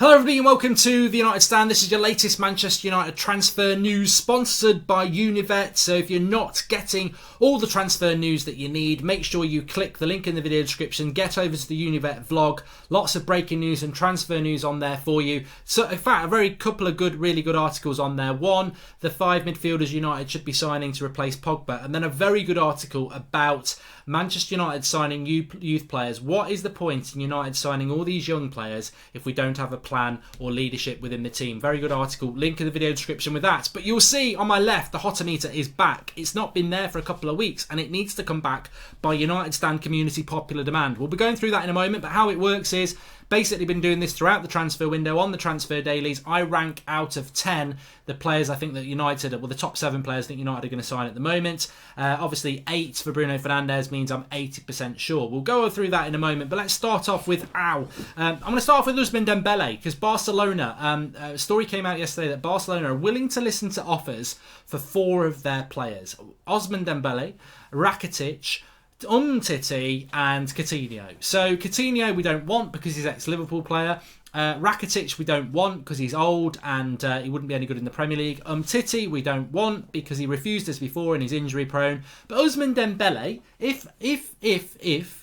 Hello everybody and welcome to the United Stand. This is your latest Manchester United transfer news sponsored by Univet. So if you're not getting all the transfer news that you need, make sure you click the link in the video description, get over to the Univet vlog. Lots of breaking news and transfer news on there for you. So in fact, couple of really good articles on there. One, the 5 midfielders United should be signing to replace Pogba, and then a very good article about Manchester United signing youth players. What is the point in United signing all these young players if we don't have a plan or leadership within the team? Very good article, link in the video description with that. But you'll see on my left, the Hotometer is back. It's not been there for a couple of weeks and it needs to come back by United Stand community popular demand. We'll be going through that in a moment, but how it works is basically been doing this throughout the transfer window on the transfer dailies. I rank out of 10 the players I think that United, well, the top 7 players I think United are going to sign at the moment. Obviously 8 for Bruno Fernandes means I'm 80% sure. We'll go through that in a moment, but let's start off with I'm going to start off with Ousmane Dembele, because Barcelona, a story came out yesterday that Barcelona are willing to listen to offers for 4 of their players: Ousmane Dembele, Rakitic, Umtiti and Coutinho. So Coutinho we don't want because he's ex-Liverpool player. Rakitic we don't want because he's old and he wouldn't be any good in the Premier League. Umtiti we don't want because he refused us before and he's injury prone. But Ousmane Dembele, if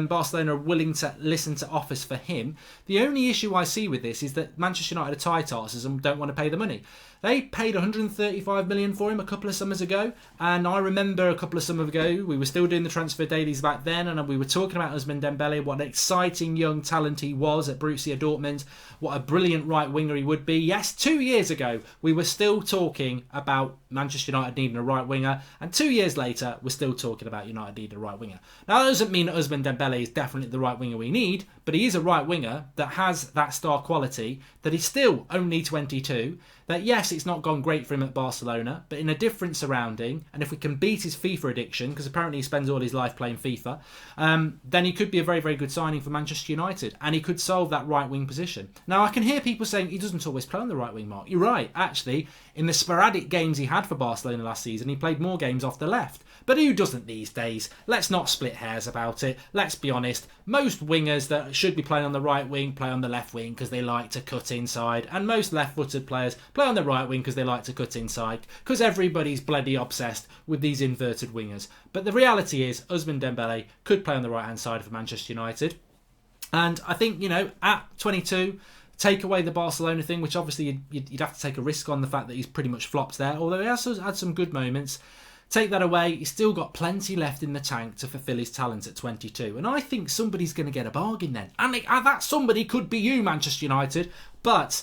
Barcelona are willing to listen to offers for him, the only issue I see with this is that Manchester United are tight asses and don't want to pay the money. They paid 135 million for him a couple of summers ago, and I remember a couple of summers ago we were still doing the transfer dailies back then, and we were talking about Ousmane Dembele, what an exciting young talent he was at Borussia Dortmund, what a brilliant right winger he would be. Yes, 2 years ago we were still talking about Manchester United needing a right winger, and 2 years later we're still talking about United needing a right winger. Now that doesn't mean that Ousmane Dembele is definitely the right winger we need, but he is a right winger that has that star quality, that he's still only 22, that yes, it's not gone great for him at Barcelona, but in a different surrounding, and if we can beat his FIFA addiction, because apparently he spends all his life playing FIFA, then he could be a very, very good signing for Manchester United, and he could solve that right wing position. Now I can hear people saying he doesn't always play on the right wing, Mark. You're right, actually, in the sporadic games he had for Barcelona last season, he played more games off the left. But who doesn't these days? Let's not split hairs about it. Let's be honest, most wingers that should be playing on the right wing play on the left wing because they like to cut inside, and most left-footed players play on the right wing because they like to cut inside, because everybody's bloody obsessed with these inverted wingers. But the reality is Ousmane Dembele could play on the right-hand side for Manchester United, and I think, you know, at 22, take away the Barcelona thing, which obviously you'd have to take a risk on the fact that he's pretty much flopped there, although he has had some good moments. Take that away, he's still got plenty left in the tank to fulfil his talent at 22. And I think somebody's going to get a bargain then. And that somebody could be you, Manchester United. But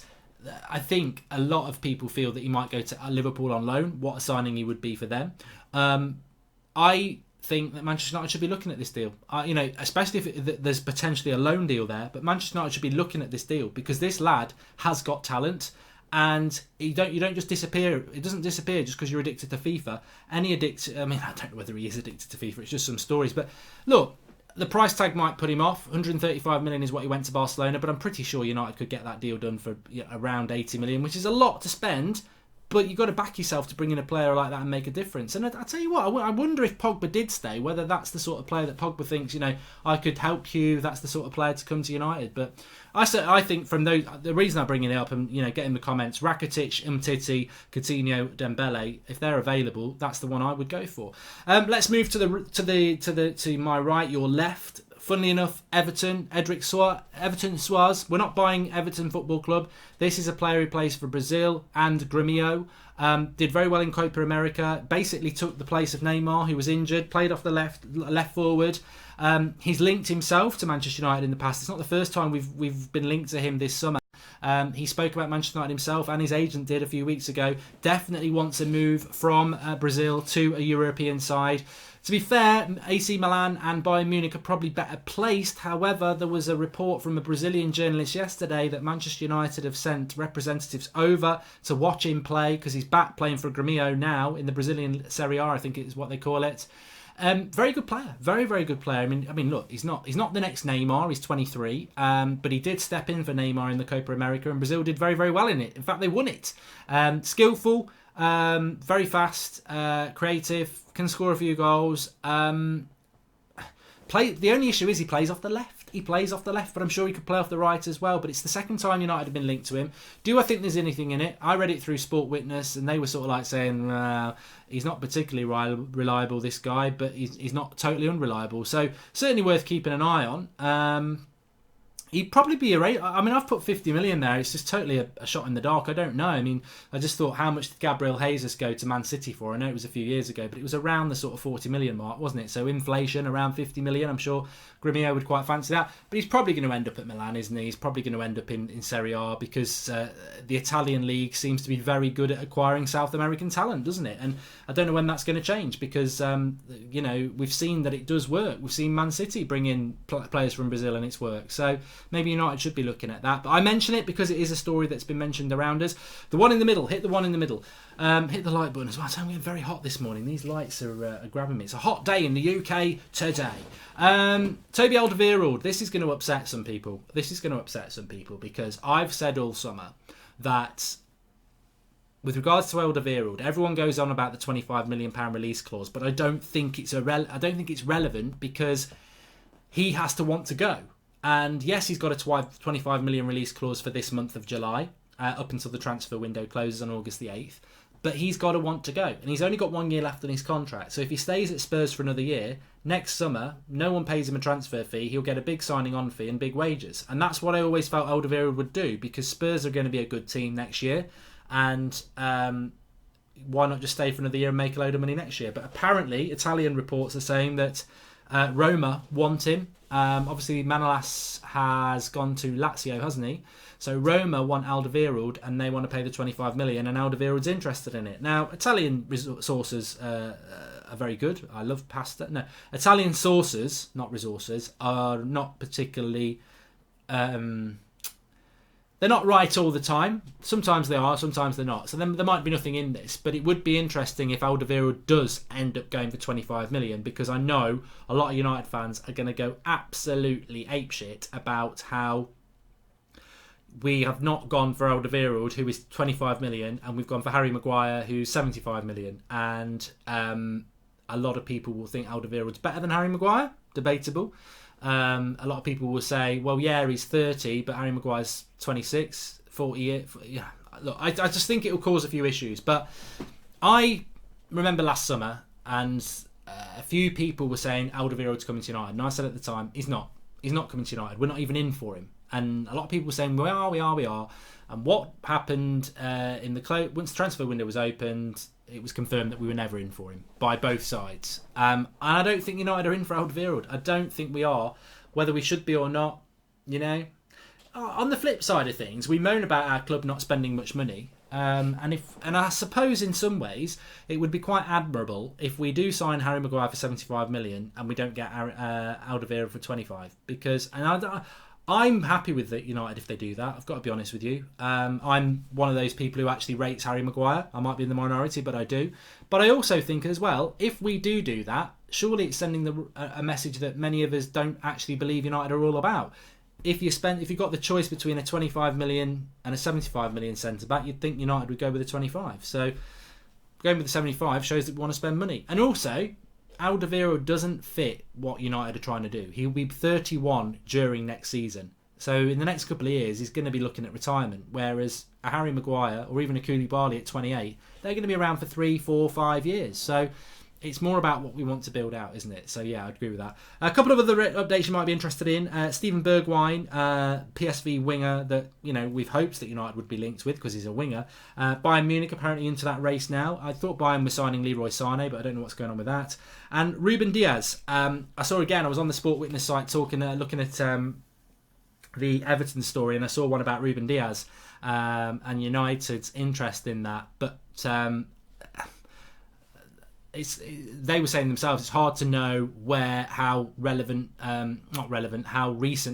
I think a lot of people feel that he might go to Liverpool on loan. What a signing he would be for them. I think that Manchester United should be looking at this deal. Especially if there's potentially a loan deal there. But Manchester United should be looking at this deal because this lad has got talent. And you don't just disappear. It doesn't disappear just because you're addicted to FIFA. I don't know whether he is addicted to FIFA. It's just some stories. But look, the price tag might put him off. 135 million is what he went to Barcelona, but I'm pretty sure United could get that deal done for around 80 million, which is a lot to spend. But you've got to back yourself to bring in a player like that and make a difference. And I tell you what, I wonder if Pogba did stay, whether that's the sort of player that Pogba thinks, I could help you, that's the sort of player to come to United. But I think from those, the reason I'm bringing it up and get in the comments, Rakitic, Umtiti, Coutinho, Dembele, if they're available, that's the one I would go for. Let's move to my right, your left. Funnily enough, Everton Soares. We're not buying Everton Football Club. This is a player who plays for Brazil and Grêmio. Did very well in Copa America. Basically took the place of Neymar, who was injured. Played off the left forward. He's linked himself to Manchester United in the past. It's not the first time we've been linked to him this summer. He spoke about Manchester United himself, and his agent did a few weeks ago. Definitely wants a move from Brazil to a European side. To be fair, AC Milan and Bayern Munich are probably better placed. However, there was a report from a Brazilian journalist yesterday that Manchester United have sent representatives over to watch him play because he's back playing for Grêmio now in the Brazilian Serie A, I think is what they call it. Very good player, very, very good player. I mean, look, he's not the next Neymar. He's 23, but he did step in for Neymar in the Copa America, and Brazil did very, very well in it. In fact, they won it. Skillful, very fast, creative, can score a few goals. The only issue is he plays off the left. he plays off the left, but I'm sure he could play off the right as well. But it's the second time United have been linked to him. Do I think there's anything in it? I read it through Sport Witness, and they were sort of like saying, he's not particularly reliable, this guy, but he's not totally unreliable. So certainly worth keeping an eye on. He'd probably be I mean, I've put 50 million there. It's just totally a shot in the dark. I don't know. I mean, I just thought, how much did Gabriel Jesus go to Man City for? I know it was a few years ago, but it was around the sort of 40 million mark, wasn't it? So inflation around 50 million. I'm sure Grimio would quite fancy that. But he's probably going to end up at Milan, isn't he? He's probably going to end up in Serie A, because the Italian league seems to be very good at acquiring South American talent, doesn't it? And I don't know when that's going to change, because we've seen that it does work. We've seen Man City bring in players from Brazil and it's worked. So maybe United should be looking at that. But I mention it because it is a story that's been mentioned around us. The one in the middle, hit the one in the middle. Hit the like button as well. I'm getting very hot this morning. These lights are grabbing me. It's a hot day in the UK today. Toby Alderweireld, this is going to upset some people. Because I've said all summer that with regards to Alderweireld, everyone goes on about the £25 million release clause, but I don't think it's relevant, because he has to want to go. And yes, he's got a 25 million release clause for this month of July, up until the transfer window closes on August the 8th. But he's got to want to go. And he's only got 1 year left on his contract. So if he stays at Spurs for another year, next summer, no one pays him a transfer fee. He'll get a big signing on fee and big wages. And that's what I always felt Alderweireld would do, because Spurs are going to be a good team next year. And why not just stay for another year and make a load of money next year? But apparently, Italian reports are saying that Roma want him. Obviously, Manolas has gone to Lazio, hasn't he? So Roma want Alderweireld, and they want to pay the 25 million, and Alderweireld's interested in it. Now, Italian sources are very good. I love pasta. No, Italian sources, not resources, are not particularly... they're not right all the time. Sometimes they are, sometimes they're not. So then there might be nothing in this, but it would be interesting if Alderweireld does end up going for 25 million, because I know a lot of United fans are going to go absolutely apeshit about how we have not gone for Alderweireld, who is 25 million, and we've gone for Harry Maguire, who's 75 million. And a lot of people will think Alderweireld's better than Harry Maguire. Debatable. A lot of people will say, well, yeah, he's 30, but Harry Maguire's 26, 40. Yeah. Look, I just think it will cause a few issues. But I remember last summer, and a few people were saying Alderweireld's coming to United. And I said at the time, he's not coming to United. We're not even in for him. And a lot of people were saying, we are. And what happened once the transfer window was opened, it was confirmed that we were never in for him by both sides. And I don't think United are in for Alderweireld. I don't think we are. Whether we should be or not, On the flip side of things, we moan about our club not spending much money. And I suppose in some ways it would be quite admirable if we do sign Harry Maguire for 75 million and we don't get Alderweireld for 25. I'm happy with it, United, if they do that. I've got to be honest with you. I'm one of those people who actually rates Harry Maguire. I might be in the minority, but I do. But I also think as well, if we do that, surely it's sending a message that many of us don't actually believe United are all about. If you've got the choice between a 25 million and a 75 million centre-back, you'd think United would go with the 25. So going with the 75 shows that we want to spend money. And also, Alderweireld doesn't fit what United are trying to do. He'll be 31 during next season. So in the next couple of years, he's going to be looking at retirement. Whereas a Harry Maguire or even a Koulibaly at 28, they're going to be around for 3, 4, 5 years. So it's more about what we want to build out, isn't it? So yeah, I'd agree with that. A couple of other updates you might be interested in. Steven Bergwijn, PSV winger that we've hoped that United would be linked with because he's a winger. Bayern Munich apparently into that race now. I thought Bayern was signing Leroy Sané, but I don't know what's going on with that. And Ruben Diaz. I was on the Sport Witness site looking at the Everton story, and I saw one about Ruben Diaz and United's interest in that, but. They were saying themselves it's hard to know how recent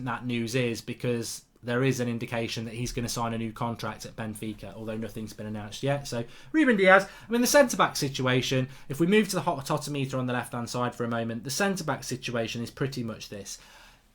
that news is, because there is an indication that he's going to sign a new contract at Benfica, although nothing's been announced yet. So Ruben Diaz, the centre-back situation, if we move to the hot-meter on the left-hand side for a moment, the centre-back situation is pretty much this.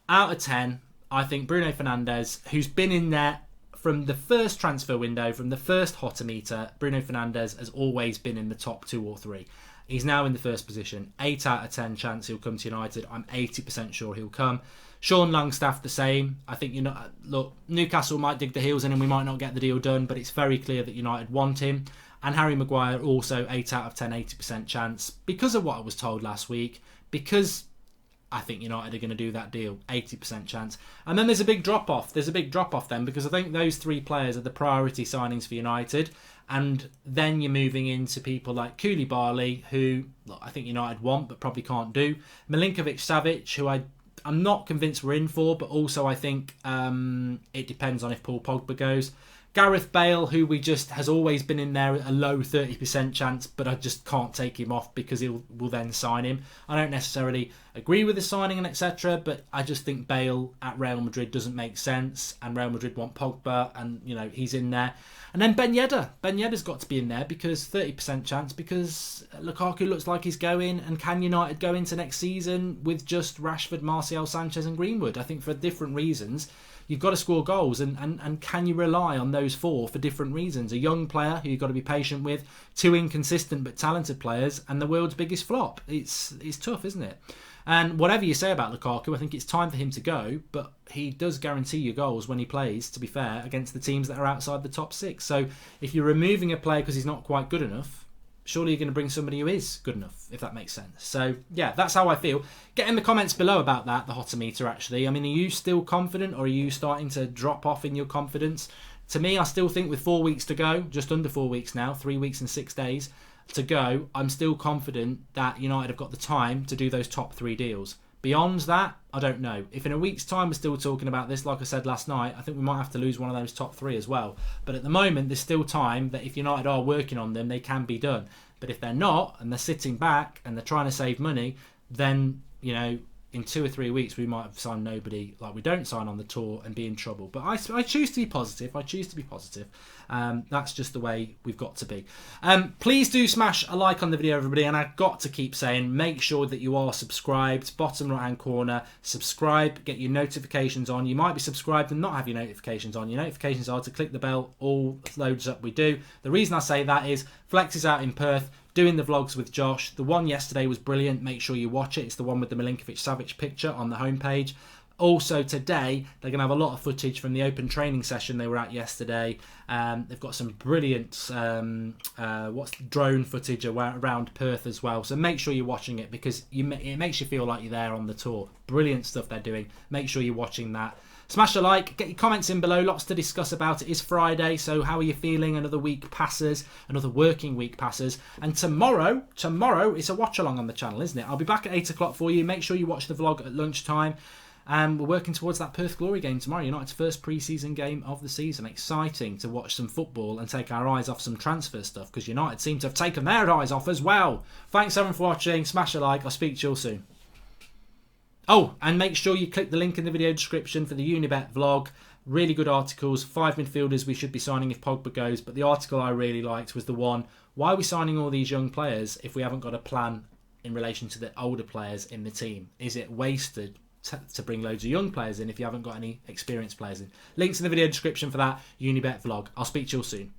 Out of 10, I think Bruno Fernandes, who's been in there from the first transfer window, from the first hot-meter, Bruno Fernandes has always been in the top 2 or 3. He's now in the first position. 8 out of 10 chance he'll come to United. I'm 80% sure he'll come. Sean Longstaff the same. I think, look, Newcastle might dig their heels in and we might not get the deal done, but it's very clear that United want him. And Harry Maguire also 8 out of 10, 80% chance because of what I was told last week, because I think United are going to do that deal, 80% chance. And then there's a big drop-off. There's a big drop-off then because I think those 3 players are the priority signings for United. And then you're moving into people like Koulibaly, who look, I think United want but probably can't do. Milinkovic-Savic, who I'm not convinced we're in for, but also I think it depends on if Paul Pogba goes. Gareth Bale, who has always been in there at a low 30% chance, but I just can't take him off because we'll then sign him. I don't necessarily agree with the signing and etc., but I just think Bale at Real Madrid doesn't make sense, and Real Madrid want Pogba, and he's in there. And then Ben Yedder. Ben Yedder's got to be in there because 30% chance, because Lukaku looks like he's going, and can United go into next season with just Rashford, Martial, Sanchez and Greenwood? I think for different reasons. You've got to score goals, and can you rely on those 4 for different reasons? A young player who you've got to be patient with, 2 inconsistent but talented players, and the world's biggest flop. It's tough, isn't it? And whatever you say about Lukaku, I think it's time for him to go, but he does guarantee you goals when he plays, to be fair, against the teams that are outside the top 6. So if you're removing a player because he's not quite good enough, surely you're going to bring somebody who is good enough, if that makes sense. So, yeah, that's how I feel. Get in the comments below about that, the hotometer, actually. I mean, are you still confident, or are you starting to drop off in your confidence? To me, I still think with 4 weeks to go, just under 4 weeks now, 3 weeks and 6 days to go, I'm still confident that United have got the time to do those top 3 deals. Beyond that, I don't know. If in a week's time we're still talking about this, like I said last night, I think we might have to lose one of those top 3 as well. But at the moment, there's still time that if United are working on them, they can be done. But if they're not, and they're sitting back, and they're trying to save money, then, in 2 or 3 weeks, we might have signed nobody like we don't sign on the tour and be in trouble. But I choose to be positive. That's just the way we've got to be. Please do smash a like on the video, everybody. And I've got to keep saying, make sure that you are subscribed. Bottom right-hand corner, subscribe, get your notifications on. You might be subscribed and not have your notifications on. Your notifications are to click the bell, all loads up we do. The reason I say that is Flex is out in Perth, doing the vlogs with Josh. The one yesterday was brilliant. Make sure you watch it. It's the one with the Milinkovic-Savic picture on the homepage. Also today, they're going to have a lot of footage from the open training session they were at yesterday. They've got some brilliant drone footage around Perth as well. So make sure you're watching it because it makes you feel like you're there on the tour. Brilliant stuff they're doing. Make sure you're watching that. Smash a like, get your comments in below, lots to discuss about. It is Friday, so how are you feeling? Another week passes, another working week passes. And tomorrow, it's a watch along on the channel, isn't it? I'll be back at 8 o'clock for you. Make sure you watch the vlog at lunchtime. And we're working towards that Perth Glory game tomorrow, United's first pre-season game of the season. Exciting to watch some football and take our eyes off some transfer stuff, because United seem to have taken their eyes off as well. Thanks everyone for watching. Smash a like. I'll speak to you all soon. Oh, and make sure you click the link in the video description for the Unibet vlog. Really good articles. 5 midfielders we should be signing if Pogba goes. But the article I really liked was the one, why are we signing all these young players if we haven't got a plan in relation to the older players in the team? Is it wasted to bring loads of young players in if you haven't got any experienced players in? Links in the video description for that Unibet vlog. I'll speak to you all soon.